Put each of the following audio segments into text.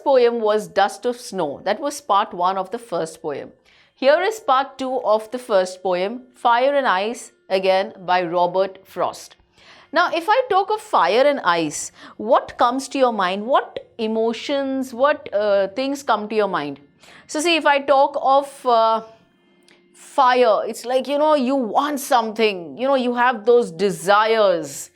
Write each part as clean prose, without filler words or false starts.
first poem was Dust of Snow. That was part 1 of the first poem. Here is part 2 of the first poem, Fire and Ice, again by Robert Frost. Now, if I talk of fire and ice, what comes to your mind? What emotions, what things come to your mind? So, see, if I talk of fire, it's like, you want something, you have those desires.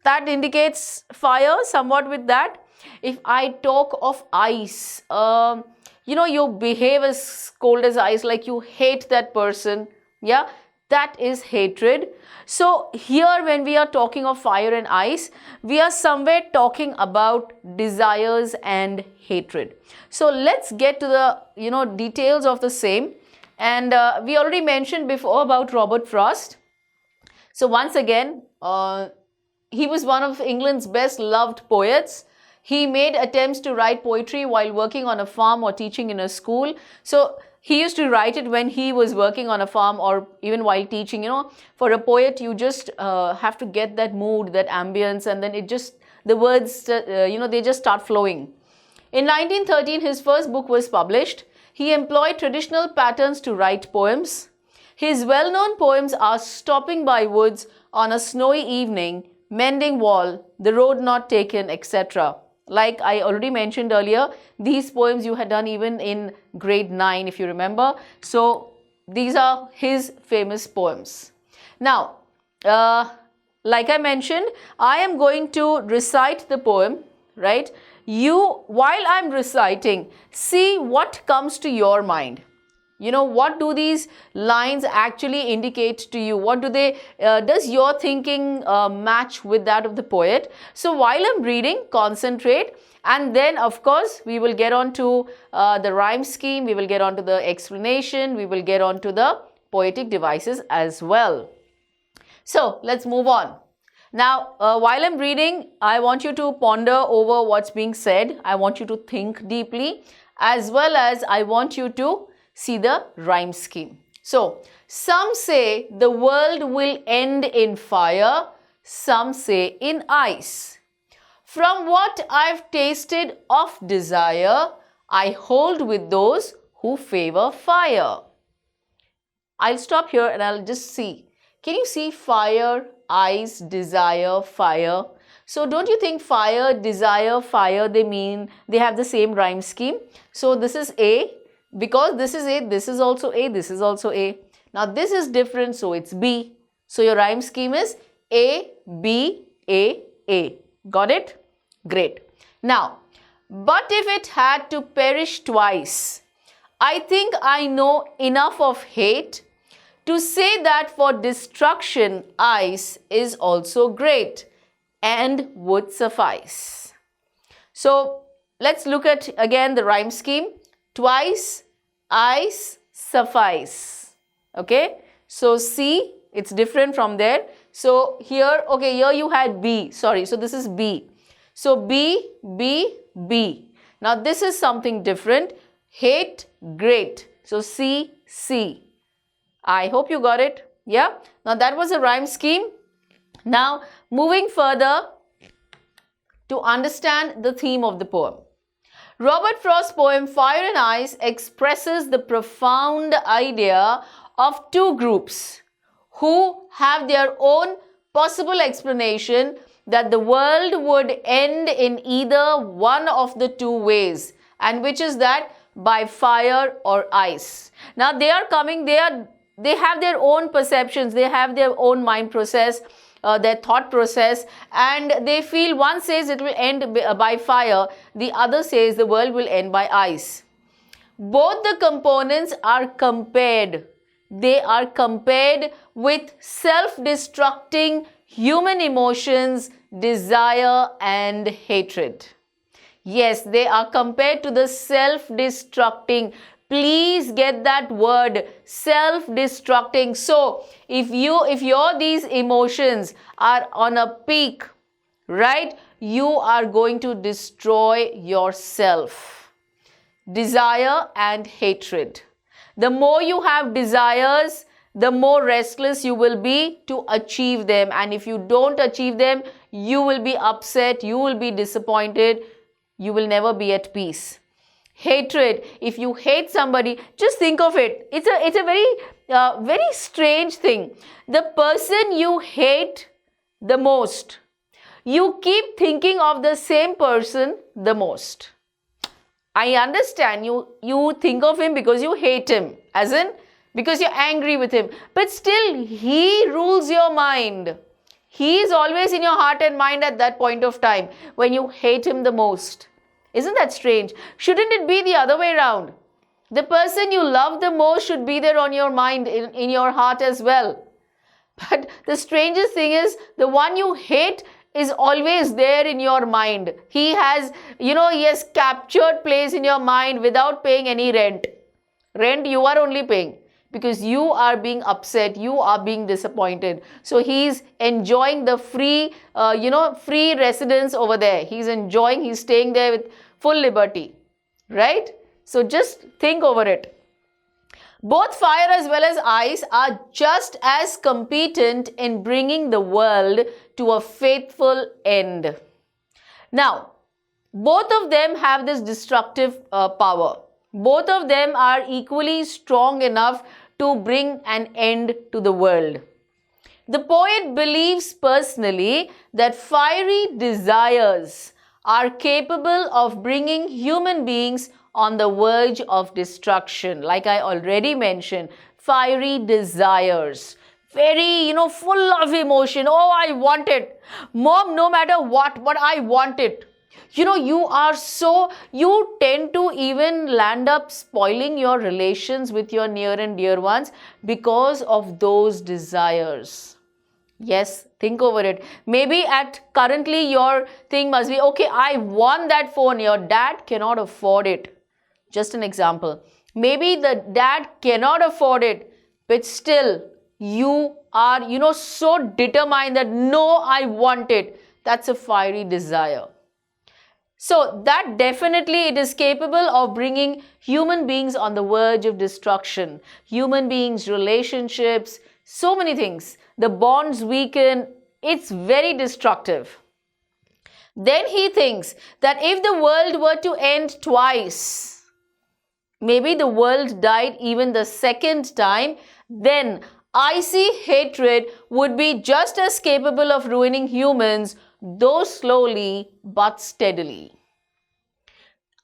That indicates fire somewhat with that. If I talk of ice, you behave as cold as ice, like you hate that person. Yeah, that is hatred. So here when we are talking of fire and ice, we are somewhere talking about desires and hatred. So let's get to the details of the same. And we already mentioned before about Robert Frost. So once again, he was one of England's best loved poets. He made attempts to write poetry while working on a farm or teaching in a school. So he used to write it when he was working on a farm or even while teaching. For a poet, you just have to get that mood, that ambience, and then the words, they just start flowing. In 1913, his first book was published. He employed traditional patterns to write poems. His well-known poems are Stopping by Woods on a Snowy Evening, Mending Wall, The Road Not Taken, etc. Like I already mentioned earlier, these poems you had done even in grade 9, if you remember. So these are his famous poems. Now, like I mentioned, I am going to recite the poem, right? While I'm reciting, see what comes to your mind. What do these lines actually indicate to you? What do they, does your thinking match with that of the poet? So while I'm reading, concentrate, and then of course we will get on to the rhyme scheme, we will get on to the explanation, we will get on to the poetic devices as well. So let's move on. Now, while I'm reading, I want you to ponder over what's being said. I want you to think deeply, as well as I want you to see the rhyme scheme. So, some say the world will end in fire, some say in ice. From what I've tasted of desire, I hold with those who favor fire. I'll stop here and I'll just see. Can you see fire, ice, desire, fire? So don't you think fire, desire, fire, they have the same rhyme scheme? So this is A. Because this is A, this is also A, this is also A. Now this is different, so it's B. So your rhyme scheme is A, B, A, A. Got it? Great. Now, but if it had to perish twice, I think I know enough of hate to say that for destruction ice is also great and would suffice. So let's look at again the rhyme scheme. Twice, ice, suffice. Okay. So C, it's different from there. So here, okay, here you had B. Sorry. So this is B. So B, B, B. Now this is something different. Hate, great. So C, C. I hope you got it. Yeah. Now that was a rhyme scheme. Now moving further to understand the theme of the poem. Robert Frost's poem Fire and Ice expresses the profound idea of two groups who have their own possible explanation that the world would end in either one of the two ways, and which is that by fire or ice. Now they have their own perceptions, they have their own mind process, their thought process, and they feel one says it will end by fire, the other says the world will end by ice. Both the components are compared. They are compared with self-destructing human emotions, desire and hatred. Yes, they are compared to the self-destructing. Please get that word, self-destructing. So if these emotions are on a peak, right, you are going to destroy yourself. Desire and hatred. The more you have desires, the more restless you will be to achieve them. And if you don't achieve them, you will be upset, you will be disappointed, you will never be at peace. Hatred, if you hate somebody, just think of it. It's a very strange thing. The person you hate the most, you keep thinking of the same person the most. I understand you think of him because you hate him, as in because you're angry with him. But still, he rules your mind. He is always in your heart and mind at that point of time when you hate him the most. Isn't that strange? Shouldn't it be the other way around? The person you love the most should be there on your mind, in your heart as well. But the strangest thing is, the one you hate is always there in your mind. He has captured place in your mind without paying any rent. Rent you are only paying because you are being upset, you are being disappointed. So he's enjoying the free residence over there. He's staying there with full liberty, right? So just think over it. Both fire as well as ice are just as competent in bringing the world to a faithful end. Now, both of them have this destructive power. Both of them are equally strong enough to bring an end to the world. The poet believes personally that fiery desires are capable of bringing human beings on the verge of destruction. Like I already mentioned, fiery desires. Very, full of emotion. Oh, I want it. Mom, no matter what, but I want it. You tend to even land up spoiling your relations with your near and dear ones because of those desires. Yes, think over it. Maybe currently your thing must be, okay, I want that phone. Your dad cannot afford it. Just an example. Maybe the dad cannot afford it, but still you are, so determined that no, I want it. That's a fiery desire. So that definitely it is capable of bringing human beings on the verge of destruction. Human beings, relationships, so many things. The bonds weaken. It's very destructive. Then he thinks that if the world were to end twice, maybe the world died even the second time, then icy hatred would be just as capable of ruining humans, though slowly but steadily.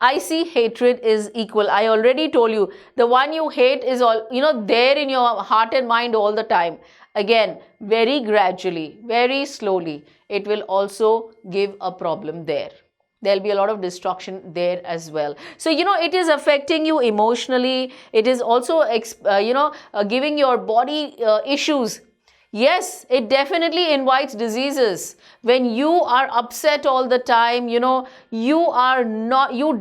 Icy hatred is equal. I already told you, the one you hate is there in your heart and mind all the time. Again, very gradually, very slowly, it will also give a problem there. There'll be a lot of destruction there as well. So, it is affecting you emotionally. It is also, giving your body issues. Yes, it definitely invites diseases. When you are upset all the time, you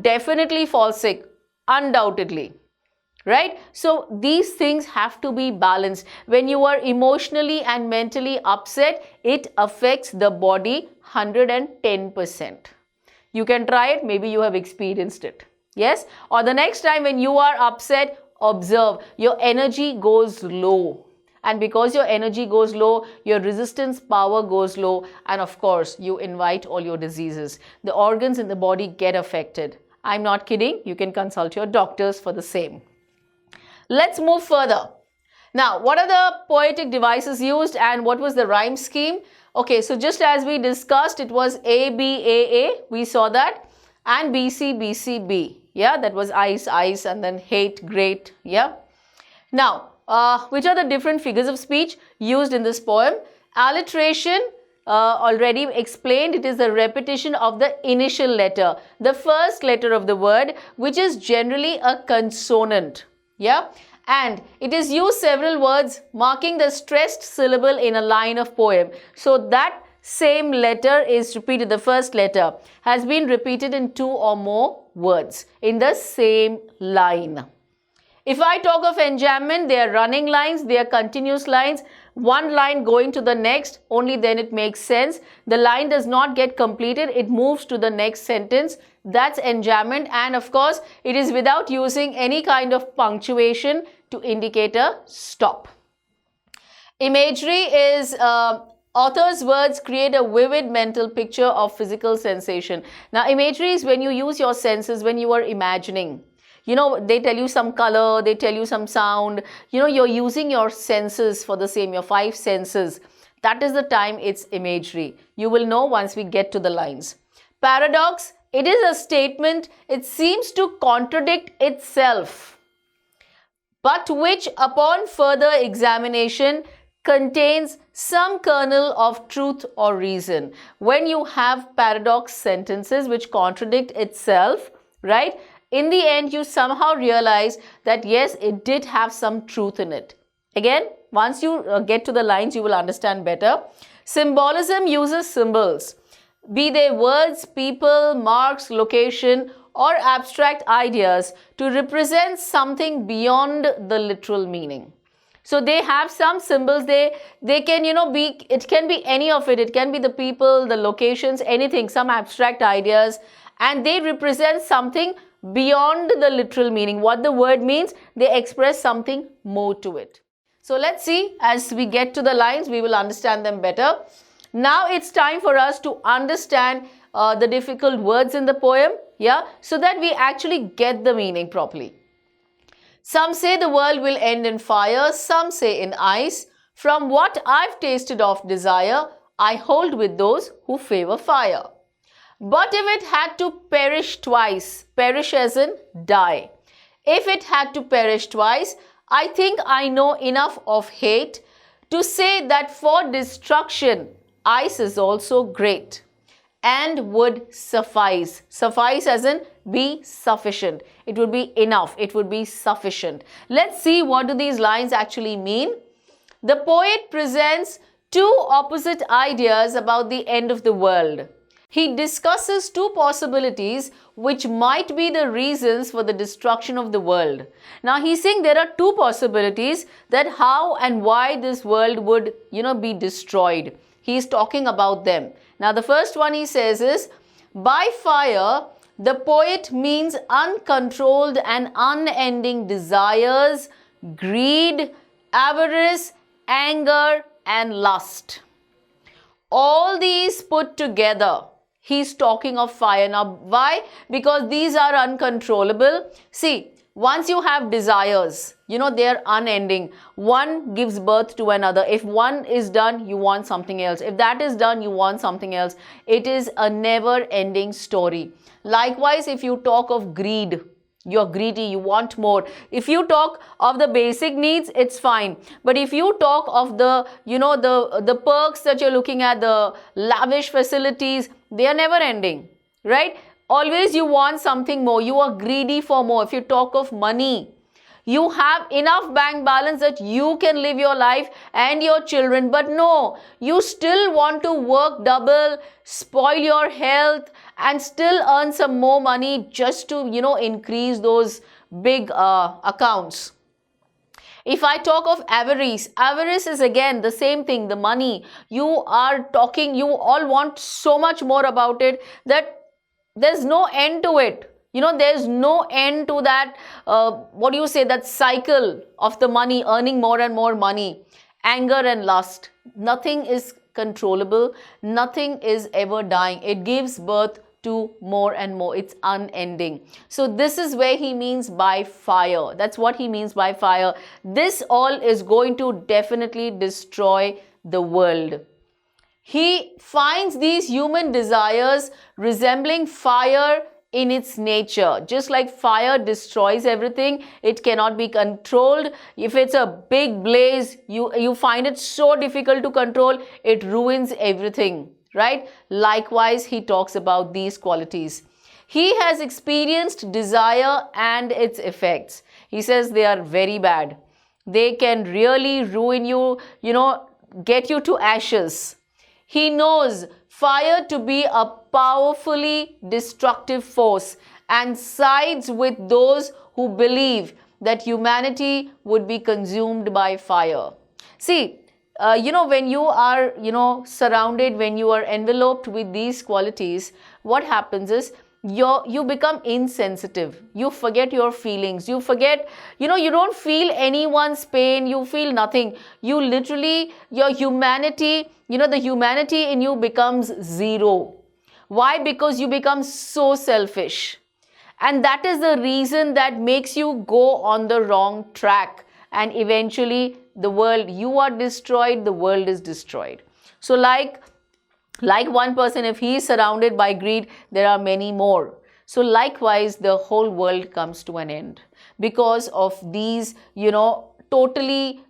definitely fall sick, undoubtedly. Right? So these things have to be balanced. When you are emotionally and mentally upset, it affects the body 110%. You can try it. Maybe you have experienced it. Yes? Or the next time when you are upset, observe. Your energy goes low. And because your energy goes low, your resistance power goes low. And of course, you invite all your diseases. The organs in the body get affected. I'm not kidding. You can consult your doctors for the same. Let's move further. Now, what are the poetic devices used and what was the rhyme scheme? Okay, so just as we discussed, it was A, B, A, A. We saw that. And B, C, B, C, B. Yeah, that was ice, ice, and then hate, great. Yeah. Now, which are the different figures of speech used in this poem? Alliteration, already explained, it is the repetition of the initial letter, the first letter of the word, which is generally a consonant. Yeah, and it is used several words marking the stressed syllable in a line of poem. So that same letter is repeated, the first letter has been repeated in 2 or more words in the same line. If I talk of enjambment, they are running lines, they are continuous lines, one line going to the next, only then it makes sense. The line does not get completed, it moves to the next sentence. That's enjambment, and of course, it is without using any kind of punctuation to indicate a stop. Imagery is Author's words create a vivid mental picture of physical sensation. Now, imagery is when you use your senses, when you are imagining. You know, they tell you some color, they tell you some sound. You know, you're using your senses for the same, your five senses. That is the time it's imagery. You will know once we get to the lines. Paradox, it is a statement, it seems to contradict itself, but which upon further examination contains some kernel of truth or reason. When you have paradox sentences which contradict itself, right, in the end you somehow realize that yes, it did have some truth in it. Again, once you get to the lines, you will understand better. Symbolism uses symbols, be they words, people, marks, location, or abstract ideas, to represent something beyond the literal meaning. So they have some symbols, they can, you know, be, it can be any of it. It can be the people, the locations, anything, some abstract ideas, and they represent something beyond the literal meaning. What the word means, they express something more to it. So let's see, as we get to the lines, we will understand them better. Now it's time for us to understand the difficult words in the poem, yeah, so that we actually get the meaning properly. Some say the world will end in fire, some say in ice. From what I've tasted of desire, I hold with those who favor fire. But if it had to perish twice, perish as in die. If it had to perish twice, I think I know enough of hate to say that for destruction, ice is also great and would suffice. Suffice as in be sufficient. It would be enough. It would be sufficient. Let's see, what do these lines actually mean? The poet presents two opposite ideas about the end of the world. He discusses two possibilities which might be the reasons for the destruction of the world. Now he's saying there are two possibilities that how and why this world would, you know, be destroyed. He's talking about them. Now the first one he says is, by fire, the poet means uncontrolled and unending desires, greed, avarice, anger, and lust. All these put together, he's talking of fire. Now, why? Because these are uncontrollable. See, once you have desires, you know, they are unending. One gives birth to another. If one is done, you want something else. If that is done, you want something else. It is a never-ending story. Likewise, if you talk of greed, you're greedy, you want more. If you talk of the basic needs, it's fine. But if you talk of the, you know, the perks that you're looking at, the lavish facilities, they are never ending, right? Always you want something more. You are greedy for more. If you talk of money, you have enough bank balance that you can live your life and your children. But no, you still want to work double, spoil your health, and still earn some more money just to, you know, increase those big accounts. If I talk of avarice, avarice is again the same thing, the money. You are talking, you all want so much more about it that there's no end to it. You know, there's no end to that, what do you say, that cycle of the money, earning more and more money. Anger and lust, nothing is controllable, nothing is ever dying. It gives birth to more and more. It's unending. So this is where he means by fire. That's what he means by fire. This all is going to definitely destroy the world. He finds these human desires resembling fire in its nature. Just like fire destroys everything, it cannot be controlled. If it's a big blaze, you find it so difficult to control, it ruins everything, right? Likewise, he talks about these qualities. He has experienced desire and its effects. He says they are very bad. They can really ruin you, you know, get you to ashes. He knows fire to be a powerfully destructive force and sides with those who believe that humanity would be consumed by fire. See, you know, when you are, you know, surrounded, when you are enveloped with these qualities, what happens is you become insensitive. You forget your feelings. You forget, you don't feel anyone's pain. You feel nothing. You literally, your humanity, the humanity in you becomes zero. Why? Because you become so selfish. And that is the reason that makes you go on the wrong track. And eventually, the world, you are destroyed, the world is destroyed. So like one person, if he is surrounded by greed, there are many more. So likewise, the whole world comes to an end because of these, totally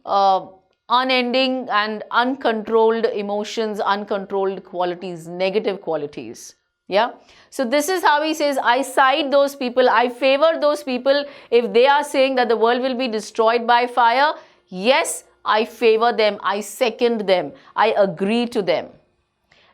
unending and uncontrolled emotions, uncontrolled qualities, negative qualities. Yeah. So this is how he says, I side those people, I favor those people. If they are saying that the world will be destroyed by fire, yes, I favor them, I second them, I agree to them.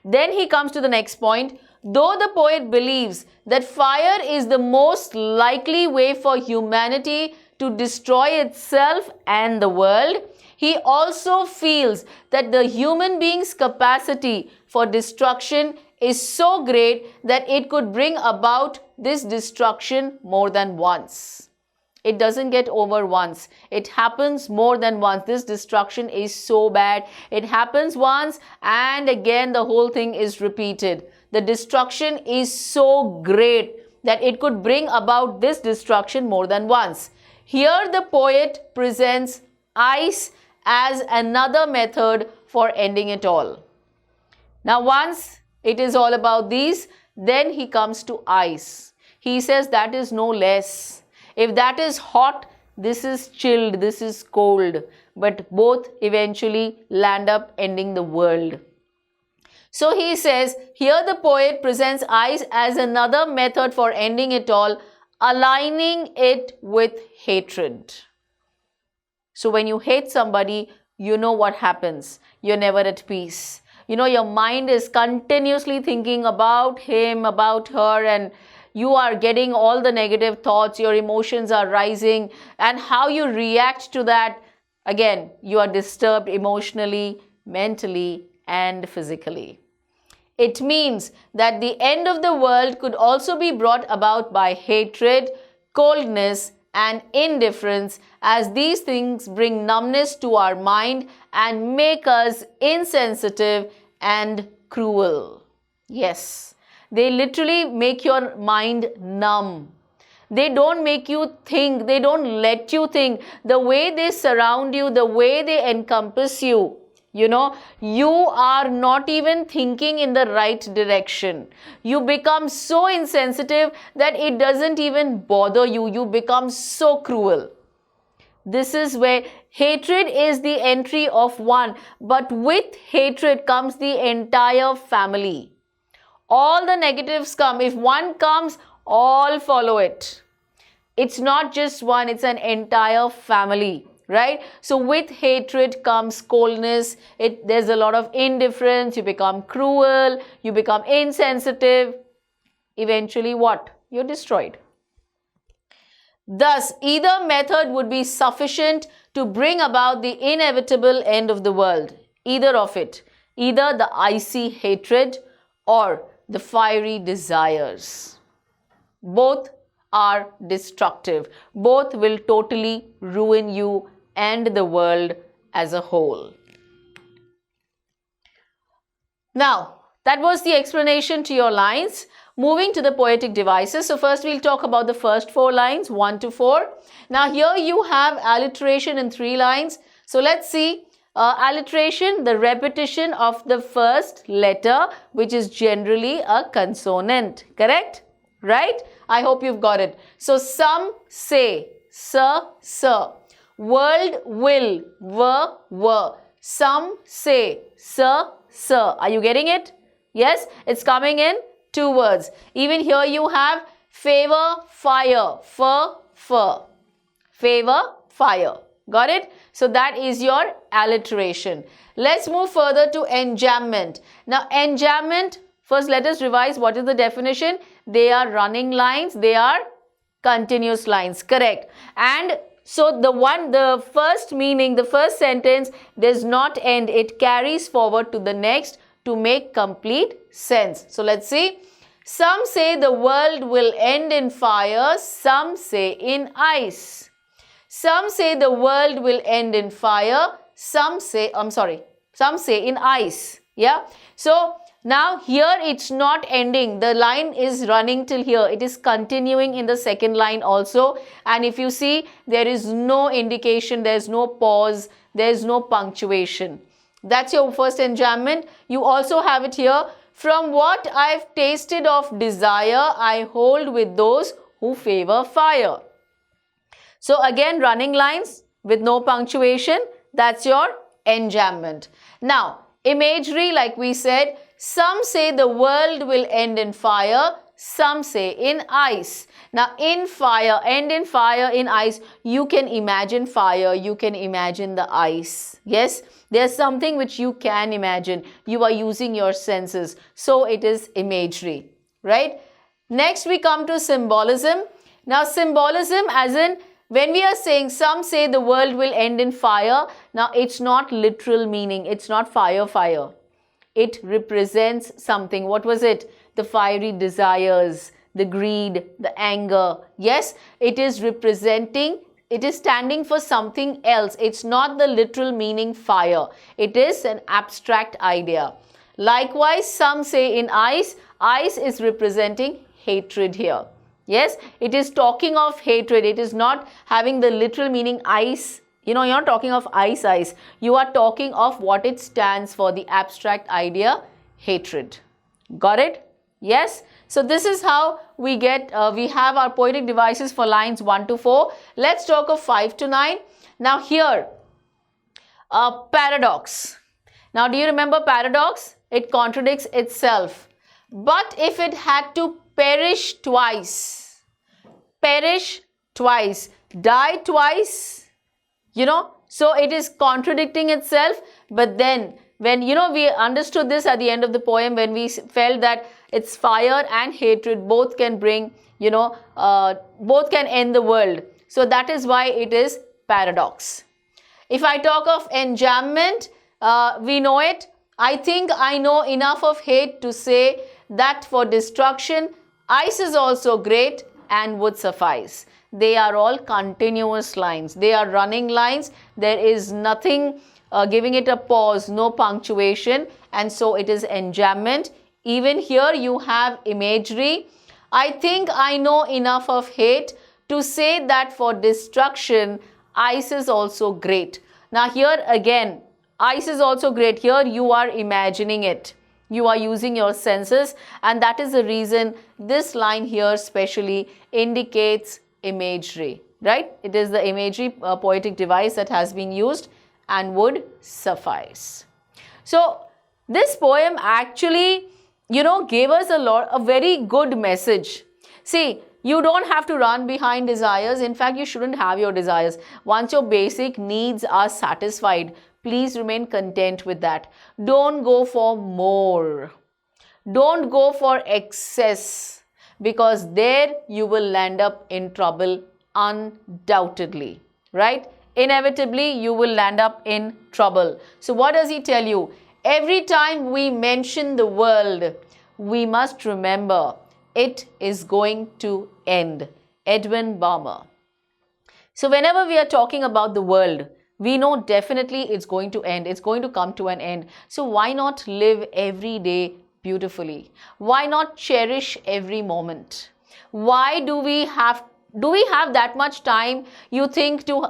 Then he comes to the next point. Though the poet believes that fire is the most likely way for humanity to destroy itself and the world, he also feels that the human being's capacity for destruction is so great that it could bring about this destruction more than once. It doesn't get over once. It happens more than once. This destruction is so bad. It happens once and again the whole thing is repeated. The destruction is so great that it could bring about this destruction more than once. Here the poet presents ice as another method for ending it all. Now once it is all about these, then he comes to ice. He says that is no less. If that is hot, this is chilled, this is cold. But both eventually land up ending the world. So he says, here the poet presents ice as another method for ending it all, aligning it with hatred. So when you hate somebody, you know what happens. You're never at peace. Your mind is continuously thinking about him, about her, and you are getting all the negative thoughts, your emotions are rising, and how you react to that, again, you are disturbed emotionally, mentally, and physically. It means that the end of the world could also be brought about by hatred, coldness, and indifference, as these things bring numbness to our mind and make us insensitive and cruel. Yes. They literally make your mind numb. They don't make you think. They don't let you think. The way they surround you, the way they encompass you, you are not even thinking in the right direction. You become so insensitive that it doesn't even bother you. You become so cruel. This is where hatred is the entry of one, but with hatred comes the entire family. All the negatives come. If one comes, all follow it. It's not just one, it's an entire family, right? So with hatred comes coldness. There's a lot of indifference. You become cruel. You become insensitive. Eventually what? You're destroyed. Thus, either method would be sufficient to bring about the inevitable end of the world. Either of it. Either the icy hatred or the fiery desires. Both are destructive. Both will totally ruin you and the world as a whole. Now, that was the explanation to your lines. Moving to the poetic devices. So first we'll talk about the first 4 lines, 1 to 4. Now here you have alliteration in 3 lines. So let's see. Alliteration, the repetition of the first letter, which is generally a consonant. Correct? Right? I hope you've got it. So some say, sir, sir. World, will, were. Some say, sir, sir. Are you getting it? Yes? It's coming in 2 words. Even here you have favor, fire, fur. Favor, fire. Got it? So that is your alliteration. Let's move further to enjambment. Now enjambment, first let us revise what is the definition. They are running lines. They are continuous lines. Correct. And so the first meaning, the first sentence does not end. It carries forward to the next to make complete sense. So let's see. Some say the world will end in fire, some say in ice. Some say the world will end in fire, some say in ice. Yeah. So now here it's not ending. The line is running till here. It is continuing in the second line also. And if you see, there is no indication, there is no pause, there is no punctuation. That's your first enjambment. You also have it here. From what I've tasted of desire, I hold with those who favor fire. So again, running lines with no punctuation. That's your enjambment. Now, imagery, like we said, some say the world will end in fire, some say in ice. Now, in fire, end in fire, in ice, you can imagine fire, you can imagine the ice. Yes, there's something which you can imagine. You are using your senses. So, it is imagery, right? Next, we come to symbolism. Now, symbolism as in, when we are saying some say the world will end in fire, now it's not literal meaning. It's not fire, fire. It represents something. What was it? The fiery desires, the greed, the anger. Yes, it is representing, it is standing for something else. It's not the literal meaning fire. It is an abstract idea. Likewise, some say in ice, ice is representing hatred here. Yes, it is talking of hatred. It is not having the literal meaning ice. You know, you're not talking of ice, ice. You are talking of what it stands for, the abstract idea, hatred. Got it? Yes. So this is how we get, we have our poetic devices for lines 1 to 4. Let's talk of 5 to 9. Now here, paradox. Now do you remember paradox? It contradicts itself. But if it had to perish twice, die twice, you know, so it is contradicting itself. But then when, you know, we understood this at the end of the poem, when we felt that it's fire and hatred, both can bring, you know, both can end the world. So that is why it is paradox. If I talk of enjambment, we know it. I think I know enough of hate to say that for destruction, ice is also great and would suffice. They are all continuous lines. They are running lines. There is nothing giving it a pause, no punctuation, and so it is enjambment. Even here you have imagery. I think I know enough of hate to say that for destruction, ice is also great. Now here again, ice is also great. Here you are imagining it. You are using your senses, and that is the reason this line here specially indicates imagery, right? It is the imagery poetic device that has been used and would suffice. So this poem actually, you know, gave us a very good message. See, you don't have to run behind desires. In fact, you shouldn't have your desires. Once your basic needs are satisfied, please remain content with that. Don't go for more. Don't go for excess, because there you will land up in trouble undoubtedly, right? Inevitably, you will land up in trouble. So what does he tell you? Every time we mention the world, we must remember it is going to end. Edwin Balmer. So whenever we are talking about the world, we know definitely it's going to end. It's going to come to an end. So why not live every day beautifully? Why not cherish every moment? Why do we have that much time, you think, to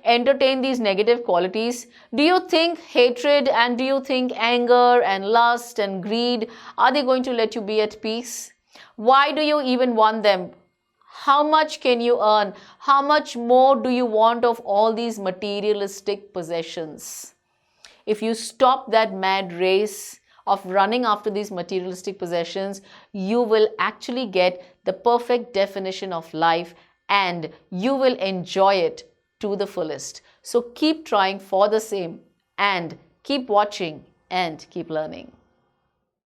entertain these negative qualities? Do you think hatred and do you think anger and lust and greed, are they going to let you be at peace? Why do you even want them? How much can you earn? How much more do you want of all these materialistic possessions? If you stop that mad race of running after these materialistic possessions, you will actually get the perfect definition of life and you will enjoy it to the fullest. So keep trying for the same and keep watching and keep learning.